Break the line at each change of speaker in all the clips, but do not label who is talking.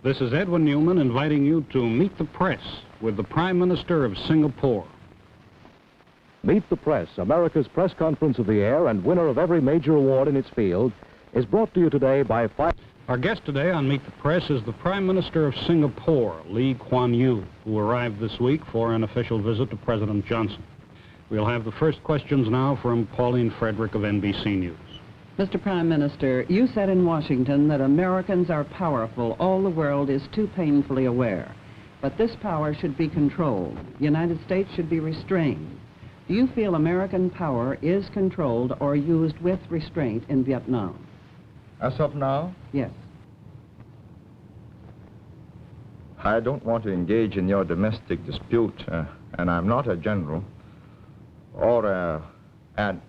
This is Edwin Newman inviting you to Meet the Press with the Prime Minister of Singapore.
Meet the Press, America's press conference of the year and winner of every major award in its field, is brought to you today by
Our guest today on Meet the Press is the Prime Minister of Singapore, Kuan Yew, who arrived this week for an official visit to President Johnson. We'll have the first questions now from Pauline Frederick of NBC News.
Mr. Prime Minister, you said in Washington that Americans are powerful. All the world is too painfully aware. But this power should be controlled. The United States should be restrained. Do you feel American power is controlled or used with restraint in Vietnam?
As of now?
Yes.
I don't want to engage in your domestic dispute, and I'm not a general or an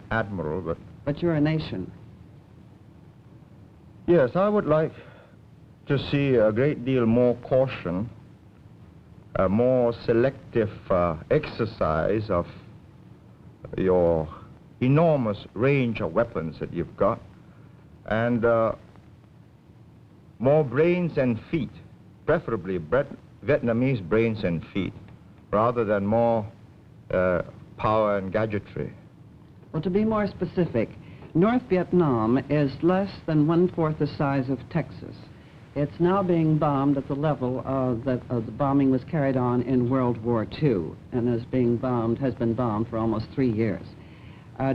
admiral,
But you're a nation.
Yes, I would like to see a great deal more caution, a more selective exercise of your enormous range of weapons that you've got, and more brains and feet, preferably Vietnamese brains and feet, rather than more power and gadgetry.
Well, to be more specific, North Vietnam is less than 1/4 the size of Texas. It's now being bombed at the level that the bombing was carried on in World War II, and has been bombed for almost 3 years.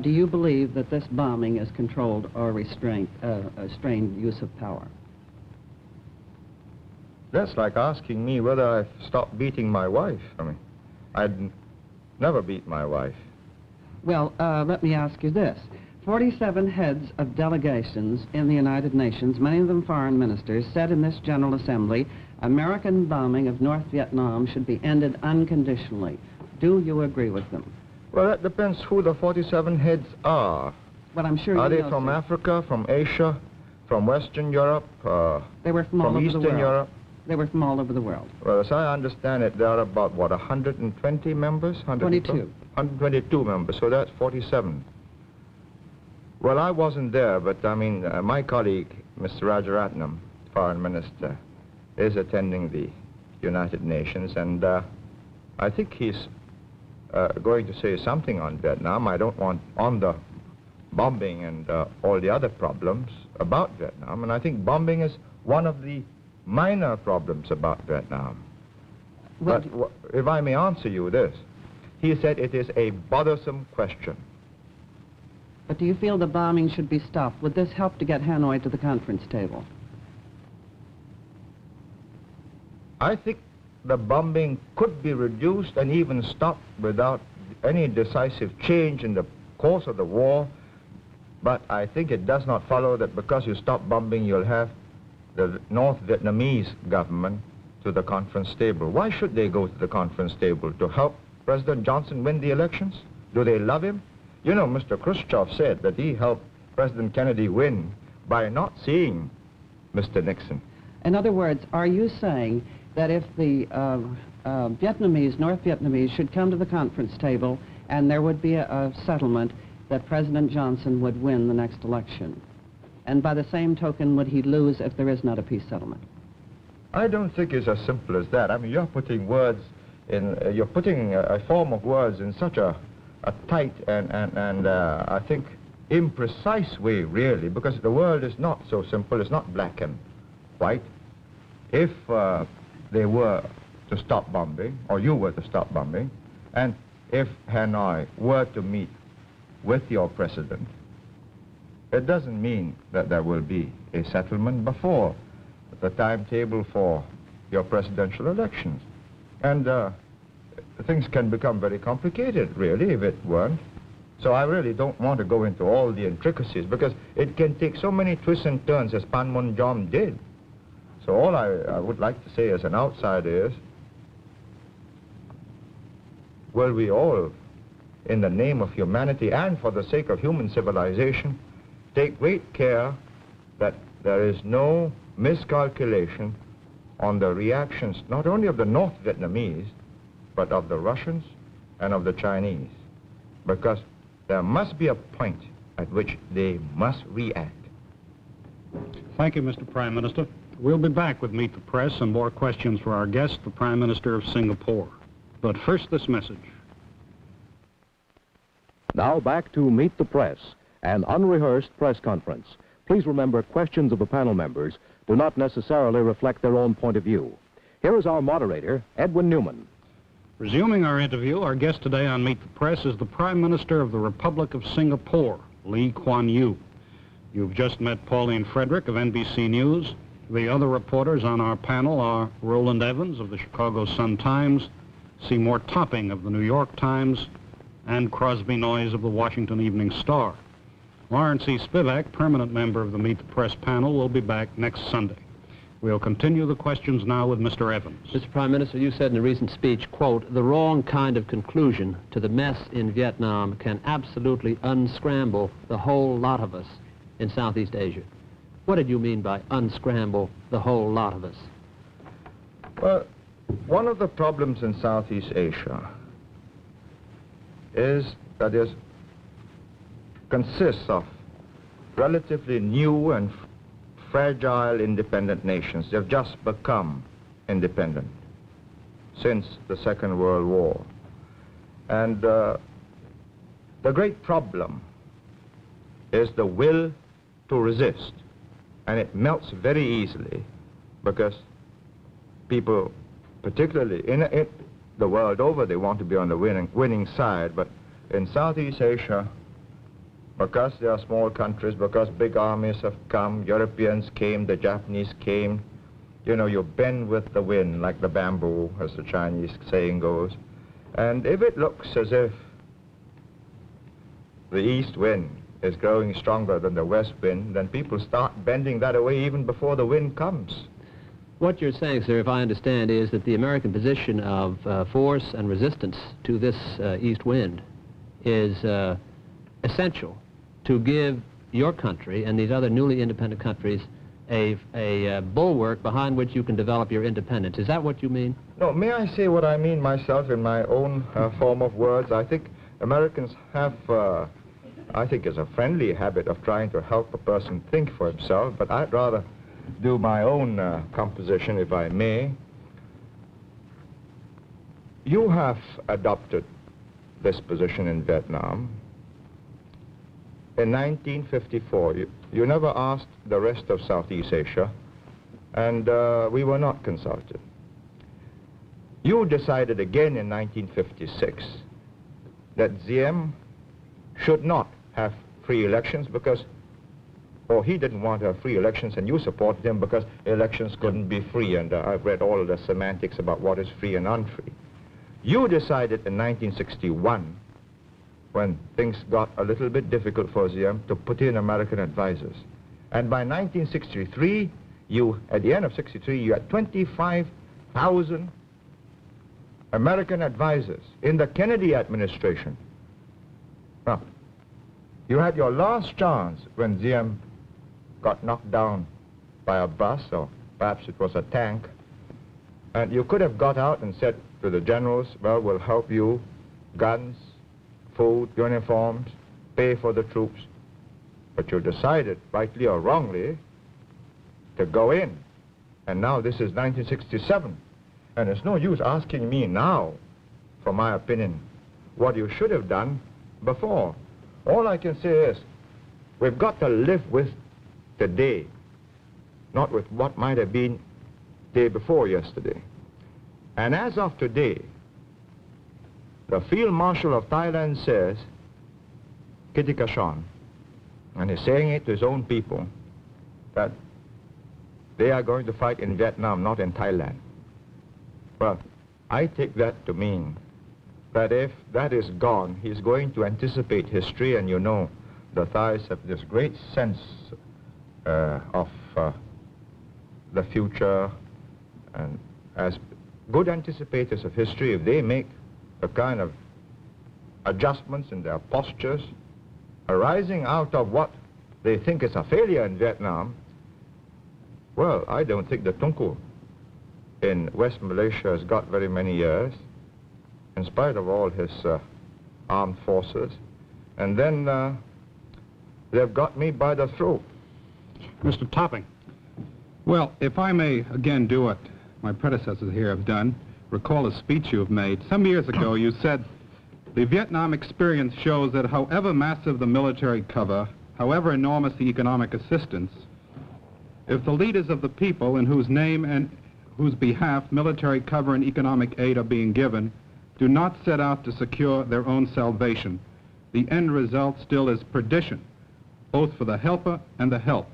Do you believe that this bombing is controlled or restrained use of power?
That's like asking me whether I've stopped beating my wife. I mean, I'd never beat my wife.
Well, let me ask you this. 47 heads of delegations in the United Nations, many of them foreign ministers, said in this General Assembly, American bombing of North Vietnam should be ended unconditionally. Do you agree with them?
Well, that depends who the 47 heads are.
Well, I'm sure you
Are they
know,
from
sir.
Africa, from Asia, from Western Europe,
They were from all over the
Eastern
world.
Europe?
They were from all over the world.
Well, as I understand it, there are about, what, 120 members?
22.
122 members, so that's 47. Well, I wasn't there, but I mean, my colleague, Mr. Rajaratnam, Foreign Minister, is attending the United Nations, and I think he's going to say something on Vietnam. I don't want on the bombing and all the other problems about Vietnam, and I think bombing is one of the minor problems about Vietnam.
Well,
But if I may answer you this, he said it is a bothersome question.
but do you feel the bombing should be stopped? Would this help to get Hanoi to the conference table?
I think the bombing could be reduced and even stopped without any decisive change in the course of the war, but I think it does not follow that because you stop bombing, you'll have the North Vietnamese government to the conference table. Why should they go to the conference table? To help President Johnson win the elections? Do they love him? You know, Mr. Khrushchev said that he helped President Kennedy win by not seeing Mr. Nixon.
In other words, are you saying that if the North Vietnamese should come to the conference table and there would be a settlement that President Johnson would win the next election? And by the same token, would he lose if there is not a peace settlement?
I don't think it's as simple as that. I mean, you're putting words in, you're putting a form of words in such a tight and I think imprecise way, really, because the world is not so simple. It's not black and white. If they were to stop bombing, or you were to stop bombing, and if Hanoi were to meet with your president, it doesn't mean that there will be a settlement before the timetable for your presidential elections. And things can become very complicated, really, if it weren't. So I really don't want to go into all the intricacies, because it can take so many twists and turns, as Panmunjom did. So all I would like to say as an outsider is, will we all, in the name of humanity and for the sake of human civilization, take great care that there is no miscalculation on the reactions, not only of the North Vietnamese, but of the Russians and of the Chinese, because there must be a point at which they must react.
Thank you, Mr. Prime Minister. We'll be back with Meet the Press and more questions for our guest, the Prime Minister of Singapore. But first, this message.
Now back to Meet the Press, an unrehearsed press conference. Please remember, questions of the panel members do not necessarily reflect their own point of view. Here is our moderator, Edwin Newman.
Resuming our interview, our guest today on Meet the Press is the Prime Minister of the Republic of Singapore, Kuan Yew. You've just met Pauline Frederick of NBC News. The other reporters on our panel are Roland Evans of the Chicago Sun-Times, Seymour Topping of the New York Times, and Crosby Noyes of the Washington Evening Star. Lawrence E. Spivak, permanent member of the Meet the Press panel, will be back next Sunday. We'll continue the questions now with Mr. Evans.
Mr. Prime Minister, you said in a recent speech, quote, "The wrong kind of conclusion to the mess in Vietnam can absolutely unscramble the whole lot of us in Southeast Asia." What did you mean by unscramble the whole lot of us?
Well, one of the problems in Southeast Asia is that it consists of relatively new and fragile independent nations. They've just become independent since the Second World War. And the great problem is the will to resist. And it melts very easily because people, particularly in the world over, they want to be on the winning side. But in Southeast Asia, because they are small countries, because big armies have come, Europeans came, the Japanese came, you know, you bend with the wind like the bamboo, as the Chinese saying goes. And if it looks as if the east wind is growing stronger than the west wind, then people start bending that away even before the wind comes.
What you're saying, sir, if I understand, is that the American position of force and resistance to this east wind is essential to give your country and these other newly independent countries a bulwark behind which you can develop your independence. Is that what you mean?
No, may I say what I mean myself in my own form of words? I think Americans have, I think, is a friendly habit of trying to help a person think for himself, but I'd rather do my own composition, if I may. You have adopted this position in Vietnam. In 1954, you never asked the rest of Southeast Asia, and we were not consulted. You decided again in 1956 that Diem should not have free elections because, or he didn't want to have free elections, and you supported him because elections couldn't be free, and I've read all of the semantics about what is free and unfree. You decided in 1961, when things got a little bit difficult for Diem, to put in American advisors. And by 1963, at the end of 63, you had 25,000 American advisors in the Kennedy administration. Now, you had your last chance when Diem got knocked down by a bus, or perhaps it was a tank, and you could have got out and said to the generals, well, we'll help you, guns, food, uniforms, pay for the troops. But you decided, rightly or wrongly, to go in. And now this is 1967. And it's no use asking me now, for my opinion, what you should have done before. All I can say is, we've got to live with today, not with what might have been day before yesterday. And as of today, the Field Marshal of Thailand says, Kitikashon, and he's saying it to his own people, that they are going to fight in Vietnam, not in Thailand. Well, I take that to mean that if that is gone, he's going to anticipate history, and you know, the Thais have this great sense of the future, and as good anticipators of history, if they make a kind of adjustments in their postures arising out of what they think is a failure in Vietnam, well, I don't think the Tunku in West Malaysia has got very many years, in spite of all his armed forces. And then they've got me by the throat.
Mr. Topping,
Well, if I may again do what my predecessors here have done, recall a speech you have made. Some years ago you said, the Vietnam experience shows that however massive the military cover, however enormous the economic assistance, if the leaders of the people in whose name and whose behalf military cover and economic aid are being given do not set out to secure their own salvation, the end result still is perdition, both for the helper and the helped.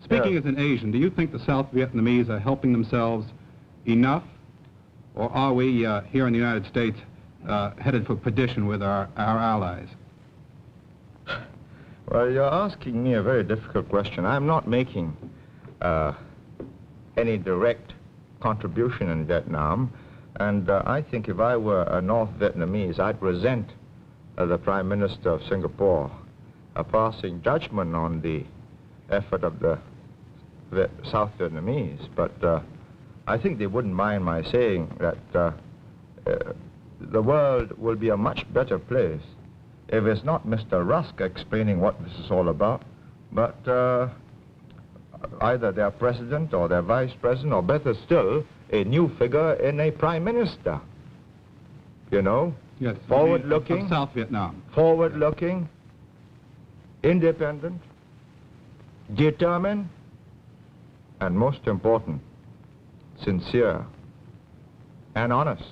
Speaking as an Asian, do you think the South Vietnamese are helping themselves enough, or are we here in the United States headed for perdition with our allies?
Well, you're asking me a very difficult question. I'm not making any direct contribution in Vietnam, and I think if I were a North Vietnamese, I'd resent the Prime Minister of Singapore passing judgment on the effort of the South Vietnamese, but I think they wouldn't mind my saying that the world will be a much better place if it's not Mr. Rusk explaining what this is all about, but either their president or their vice president, or better still, a new figure in a prime minister. You know?
Yes.
Forward-looking.
Of South Vietnam.
Forward-looking, independent, determined, and most important, sincere and honest.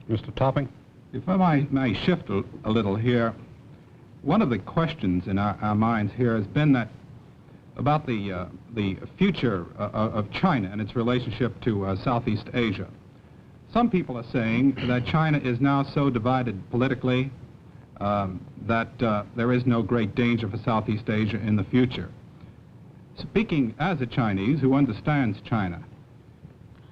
Mr. Topping?
If I may shift a little here, one of the questions in our minds here has been that about the future of China and its relationship to Southeast Asia. Some people are saying that China is now so divided politically that there is no great danger for Southeast Asia in the future. Speaking as a Chinese who understands China,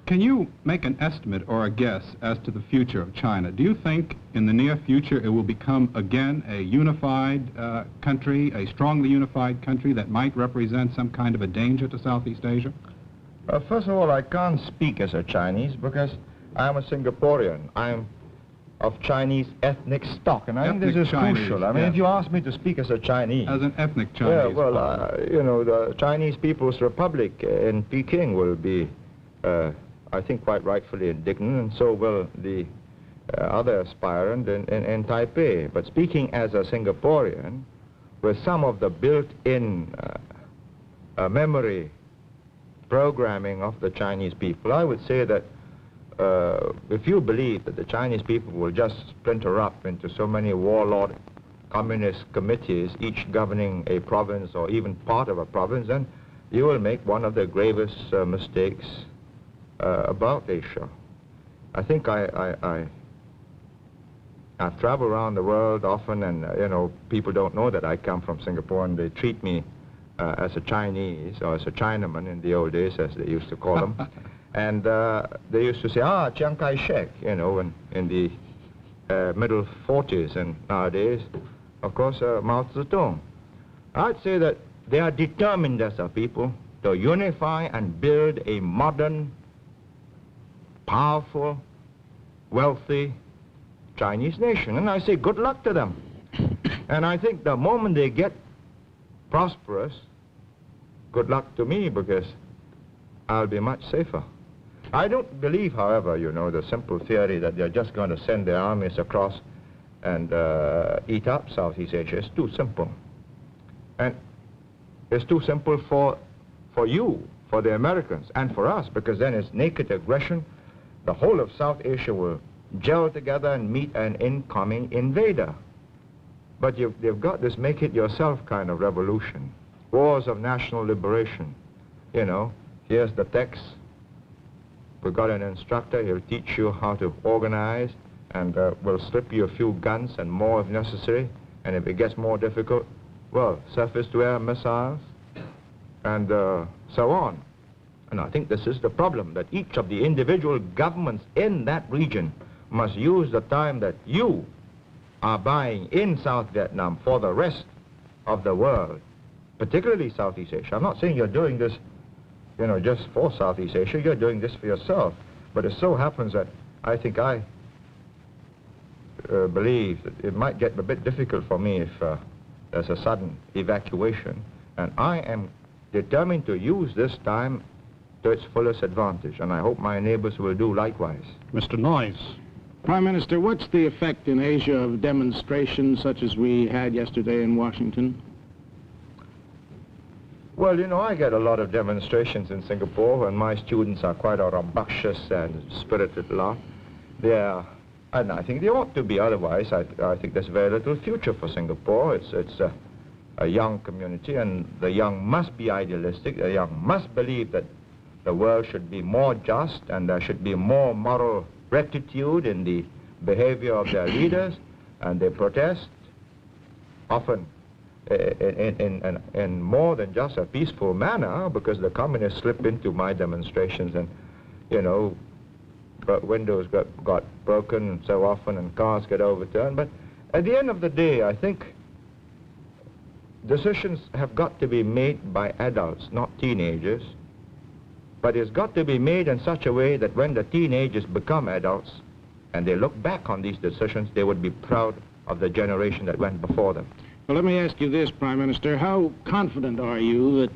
can you make an estimate or a guess as to the future of China? Do you think in the near future it will become again a unified country, a strongly unified country that might represent some kind of a danger to Southeast Asia?
First of all, I can't speak as a Chinese because I'm a Singaporean. I'm of Chinese ethnic stock, and I think this is crucial. I mean, if you ask me to speak as a Chinese...
As an ethnic Chinese.
Yeah, well, you know, the Chinese People's Republic in Peking will be... I think quite rightfully indignant, and so will the other aspirant in Taipei. But speaking as a Singaporean, with some of the built-in memory programming of the Chinese people, I would say that if you believe that the Chinese people will just splinter up into so many warlord communist committees, each governing a province or even part of a province, then you will make one of the gravest mistakes about Asia. I think I've traveled around the world often, and you know, people don't know that I come from Singapore, and they treat me as a Chinese or as a Chinaman in the old days, as they used to call them. And they used to say, Chiang Kai-shek, you know, in the middle 40s, and nowadays, of course, Mao Zedong. I'd say that they are determined as a people to unify and build a modern, powerful, wealthy Chinese nation. And I say good luck to them. And I think the moment they get prosperous, good luck to me, because I'll be much safer. I don't believe, however, you know, the simple theory that they're just going to send their armies across and eat up Southeast Asia. It's too simple. And it's too simple for you, for the Americans, and for us, because then it's naked aggression. The whole of South Asia will gel together and meet an incoming invader. But they've got this make-it-yourself kind of revolution. Wars of national liberation. You know, here's the text. We've got an instructor. He'll teach you how to organize, and we'll slip you a few guns and more if necessary. And if it gets more difficult, well, surface-to-air missiles, and so on. And I think this is the problem, that each of the individual governments in that region must use the time that you are buying in South Vietnam for the rest of the world, particularly Southeast Asia. I'm not saying you're doing this, you know, just for Southeast Asia. You're doing this for yourself. But it so happens that I think I believe that it might get a bit difficult for me if there's a sudden evacuation. And I am determined to use this time to its fullest advantage, and I hope my neighbors will do likewise.
Mr. Noyes.
Prime Minister, what's the effect in Asia of demonstrations such as we had yesterday in Washington?
Well, you know, I get a lot of demonstrations in Singapore, and my students are quite a rambunctious and spirited lot. And I think they ought to be. Otherwise, I think there's very little future for Singapore. It's a young community, and the young must be idealistic. The young must believe that the world should be more just, and there should be more moral rectitude in the behavior of their leaders, and they protest often in more than just a peaceful manner, because the communists slip into my demonstrations and, you know, windows got broken so often and cars get overturned. But at the end of the day, I think decisions have got to be made by adults, not teenagers. But it's got to be made in such a way that when the teenagers become adults and they look back on these decisions, they would be proud of the generation that went before them.
Well, let me ask you this, Prime Minister. How confident are you that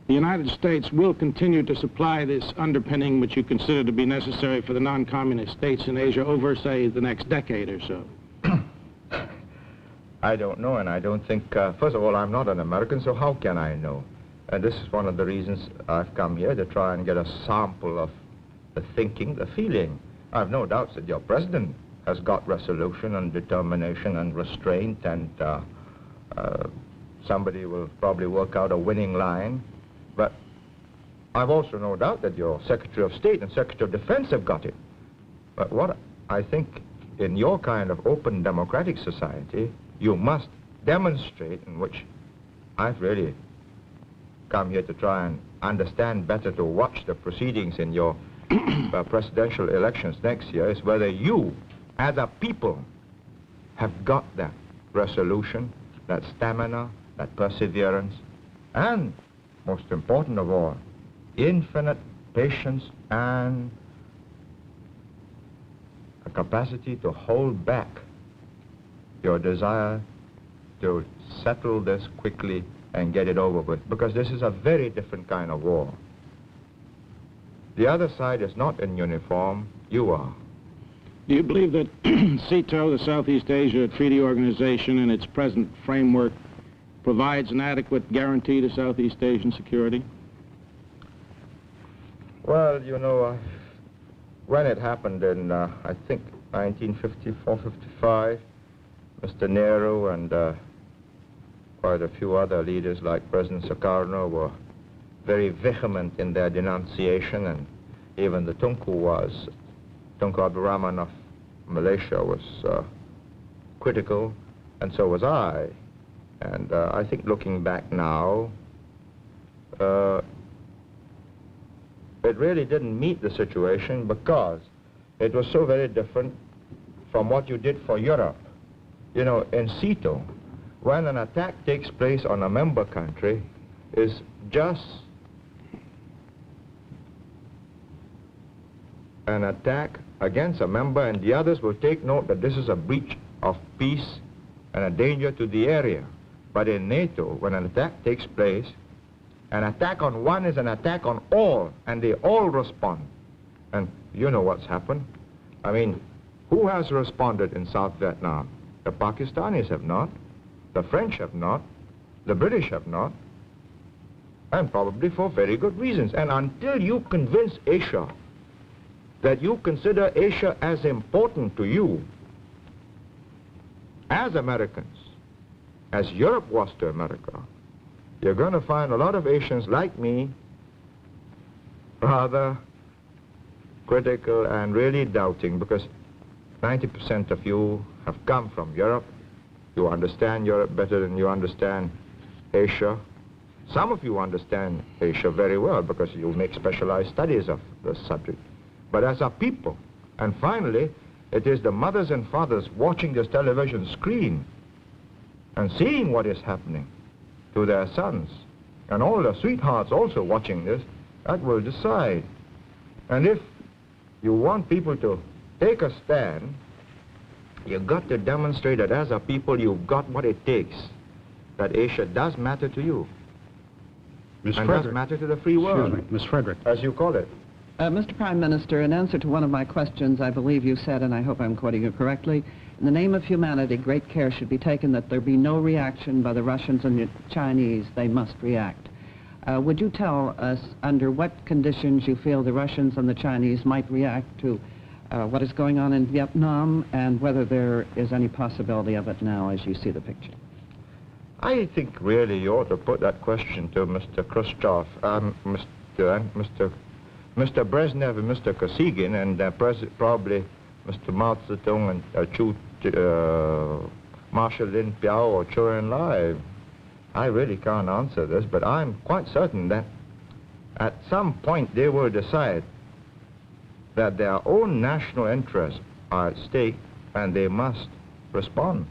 the United States will continue to supply this underpinning which you consider to be necessary for the non-communist states in Asia over, say, the next decade or so?
I don't know, and I don't think, first of all, I'm not an American, so how can I know? And this is one of the reasons I've come here, to try and get a sample of the thinking, the feeling. I have no doubts that your president has got resolution and determination and restraint, and somebody will probably work out a winning line. But I've also no doubt that your Secretary of State and Secretary of Defense have got it. But what I think in your kind of open democratic society, you must demonstrate, in which I've really come here to try and understand better, to watch the proceedings in your presidential elections next year, is whether you, as a people, have got that resolution, that stamina, that perseverance, and, most important of all, infinite patience and a capacity to hold back your desire to settle this quickly and get it over with, because this is a very different kind of war. The other side is not in uniform, you are.
Do you believe that CETO, the Southeast Asia Treaty Organization, in its present framework, provides an adequate guarantee to Southeast Asian security?
Well, you know, when it happened in, I think, 1954, 55, Mr. Nehru and quite a few other leaders like President Sukarno were very vehement in their denunciation, and even the Tunku Abdul Rahman of Malaysia was critical, and so was I. And I think looking back now, it really didn't meet the situation, because it was so very different from what you did for Europe. You know, in CETO, when an attack takes place on a member country, is just an attack against a member, and the others will take note that this is a breach of peace and a danger to the area. But in NATO, when an attack takes place, an attack on one is an attack on all, and they all respond. And you know what's happened. I mean, who has responded in South Vietnam? The Pakistanis have not, the French have not, the British have not, and probably for very good reasons. And until you convince Asia that you consider Asia as important to you, as Americans, as Europe was to America, you're going to find a lot of Asians like me rather critical and really doubting, because 90% of you have come from Europe. You understand Europe better than you understand Asia. Some of you understand Asia very well because you make specialized studies of the subject. But as a people, and finally, it is the mothers and fathers watching this television screen and seeing what is happening to their sons, and all the sweethearts also watching this, that will decide. And if you want people to take a stand, you've got to demonstrate that as a people you've got what it takes, that Asia does matter to you.
Ms.
And
Frederick.
that's matter to the free world.
Excuse me, Ms. Frederick.
As you call it.
Mr. Prime Minister, in answer to one of my questions, I believe you said, and I hope I'm quoting you correctly, in the name of humanity, great care should be taken that there be no reaction by the Russians and the Chinese. They must react. Would you tell us under what conditions you feel the Russians and the Chinese might react to what is going on in Vietnam, and whether there is any possibility of it now as you see the picture?
I think really you ought to put that question to Mr. Khrushchev, Mr. Brezhnev and Mr. Kosygin, and probably Mr. Mao Zedong and Marshal Lin Piao or Zhou Enlai. I really can't answer this, but I'm quite certain that at some point they will decide that their own national interests are at stake and they must respond.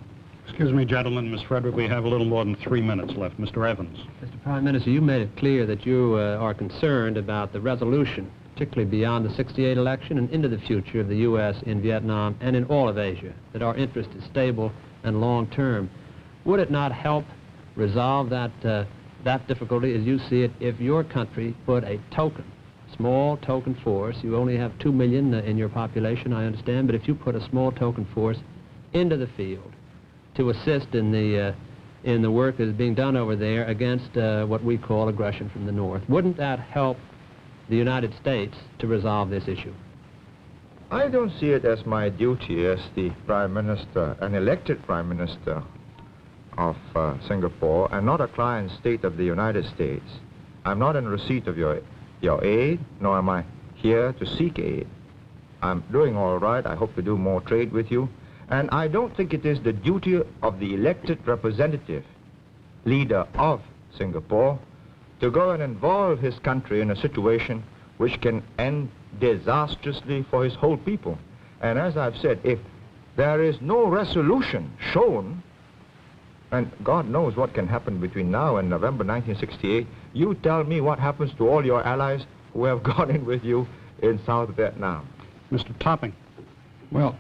Excuse me, gentlemen. Ms. Frederick, we have a little more than 3 minutes left. Mr. Evans.
Mr. Prime Minister, you made it clear that you are concerned about the resolution, particularly beyond the '68 election and into the future of the U.S. in Vietnam and in all of Asia, that our interest is stable and long-term. Would it not help resolve that difficulty, as you see it, if your country put a small token force? You only have 2 million in your population, I understand, but if you put a small token force into the field to assist in the work that is being done over there against what we call aggression from the North, wouldn't that help the United States to resolve this issue?
I don't see it as my duty as the Prime Minister, an elected Prime Minister of Singapore, and not a client state of the United States. I'm not in receipt of your aid, nor am I here to seek aid. I'm doing all right. I hope to do more trade with you. And I don't think it is the duty of the elected representative, leader of Singapore, to go and involve his country in a situation which can end disastrously for his whole people. And as I've said, if there is no resolution shown, and God knows what can happen between now and November 1968, you tell me what happens to all your allies who have gone in with you in South Vietnam.
Mr. Topping.
Well,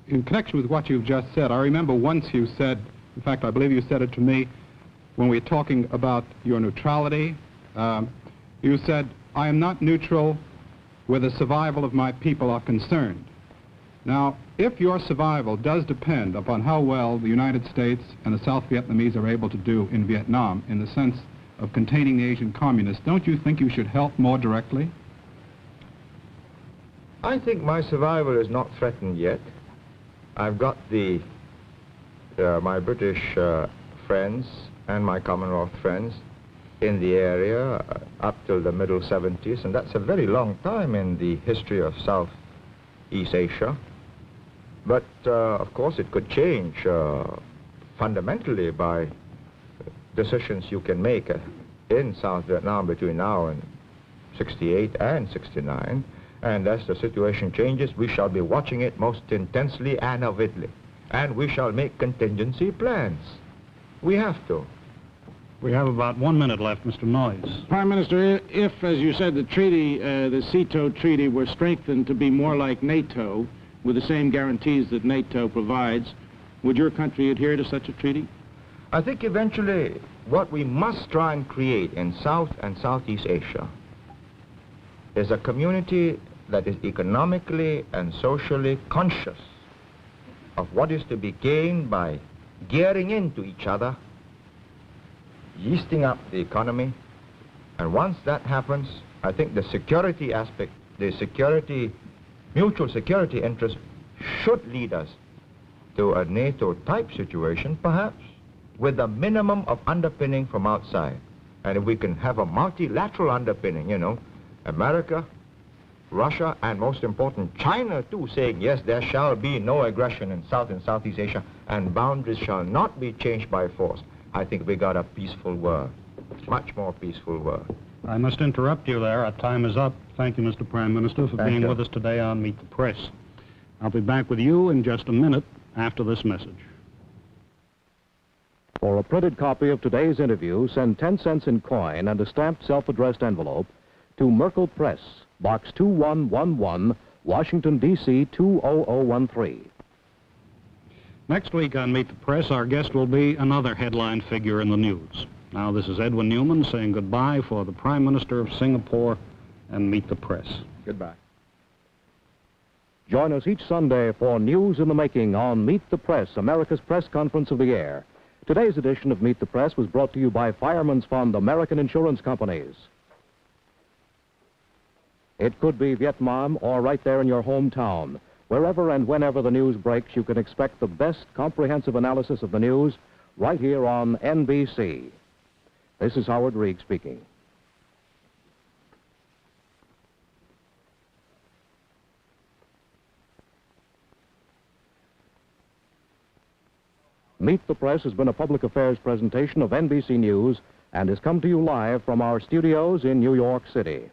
in connection with what you've just said, I remember once you said, in fact, I believe you said it to me, when we were talking about your neutrality, you said, I am not neutral where the survival of my people are concerned. Now, if your survival does depend upon how well the United States and the South Vietnamese are able to do in Vietnam in the sense of containing the Asian communists, don't you think you should help more directly?
I think my survival is not threatened yet. I've got my British friends and my Commonwealth friends in the area up till the middle 70s, and that's a very long time in the history of Southeast Asia. But, of course, it could change fundamentally by decisions you can make in South Vietnam between now and 68 and 69. And as the situation changes, we shall be watching it most intensely and avidly. And we shall make contingency plans. We have to.
We have about 1 minute left, Mr. Noyes.
Prime Minister, if, as you said, the treaty, the CETO treaty, were strengthened to be more like NATO, with the same guarantees that NATO provides, would your country adhere to such a treaty?
I think eventually what we must try and create in South and Southeast Asia is a community that is economically and socially conscious of what is to be gained by gearing into each other, yeasting up the economy, and once that happens, I think the security aspect, mutual security interest should lead us to a NATO-type situation, perhaps, with a minimum of underpinning from outside. And if we can have a multilateral underpinning, you know, America, Russia, and most important, China, too, saying, yes, there shall be no aggression in South and Southeast Asia, and boundaries shall not be changed by force, I think we got a peaceful world, much more peaceful world.
I must interrupt you there. Our time is up. Thank you, Mr. Prime Minister, for being with us today on Meet the Press. I'll be back with you in just a minute after this message.
For a printed copy of today's interview, send 10 cents in coin and a stamped self-addressed envelope to Merkel Press, Box 2111, Washington, D.C. 20013.
Next week on Meet the Press, our guest will be another headline figure in the news. Now, this is Edwin Newman saying goodbye for the Prime Minister of Singapore and Meet the Press.
Goodbye.
Join us each Sunday for News in the Making on Meet the Press, America's press conference of the air. Today's edition of Meet the Press was brought to you by Fireman's Fund American Insurance Companies. It could be Vietnam or right there in your hometown. Wherever and whenever the news breaks, you can expect the best comprehensive analysis of the news right here on NBC. This is Howard Reed speaking. Meet the Press has been a public affairs presentation of NBC News and has come to you live from our studios in New York City.